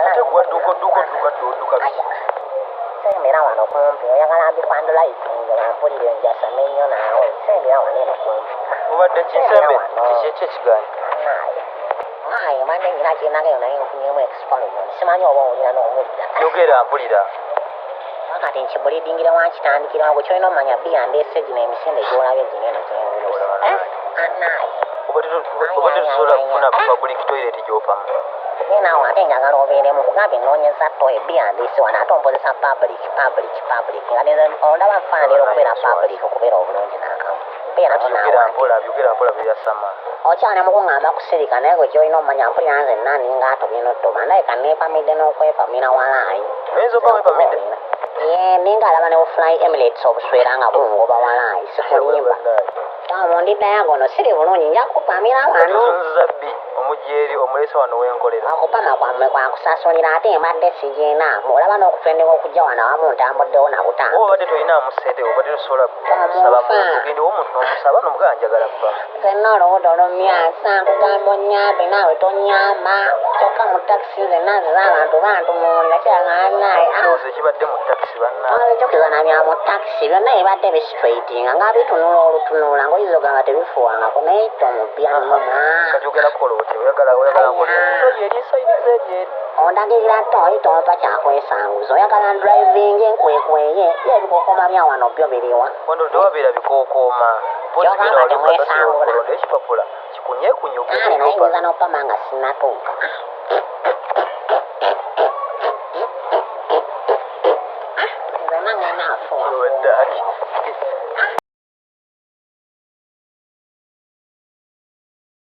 ate gwadduka biki sembera wano kumpi oyagala mbikwandulayizingye bampulire njasa n'ennyo naawe sembera wano eno kumpi obadde kisembe kiki ekiganya ayi manne nyina kinagayo naye nfunyemu experiment simanyi oba owulira n'omudda yogera mpulira wakati nkibulidingire wankitandikira gwe kyolina omanya byandeese gino emisinde gyolabye gino eno gyengulusa anayi oba tetusobola kufuna public toilet gyopamu naye naawe ate njagala obeeremu kugambye nnoonyeza toye byandeese wano ate ompozesa public nga olaba nfaanira okubeera public okubeera obulungi n'akamu byogera mpola byeyasama okyali mukungamba kusirika naye gwe kyolina omanya mpulira nze nani ngaatobino toba naye kaneepamidde n'okwepamira walaayi oyinza oba wepamidde ninga alaba ne bufly emirates obuswera nga bungoba walaayi sikulimba mundiddayo gono siri bulungi nja kukupamira wano zabbi omujeeri omulesa wano wenkolera okupama kwammwe kwakusasulira ate mbadde sigina olaba n'okutendeka okujja wano awamu ntambuddewo na butambi oba obadde tolinaamu ssente obadde tosobola kusaba muntu ogendewo omuntu n'omusaba n'omugala njagala kuba zenna olubuto lumyasa nkugamba onyambe naawe tonyamba kyokka mu takisi zenna z'abantu bantunuulira kiragaanaye kirowoozo ekibadde mu takisi bannaa ekyokizanamya mu takisi byonna ebibadde bistraightinga nga bitunula olutunula ng'oyiza ogamba tebifuwangako naye tomubya nnuma kati ogenda kukola otya oyagala nkola eri esaidiza eryeri ondagirira toyi tompa kyakwesanguza oyagala driving nkwekweye ye ebikookoma bya wano byo biriwa wano tewabeera bikookooma kyogamba temwesangula ekipapula kikunyeekunye ale naye nyinza n'okupama nga sinnatuuka nze nange naafuwa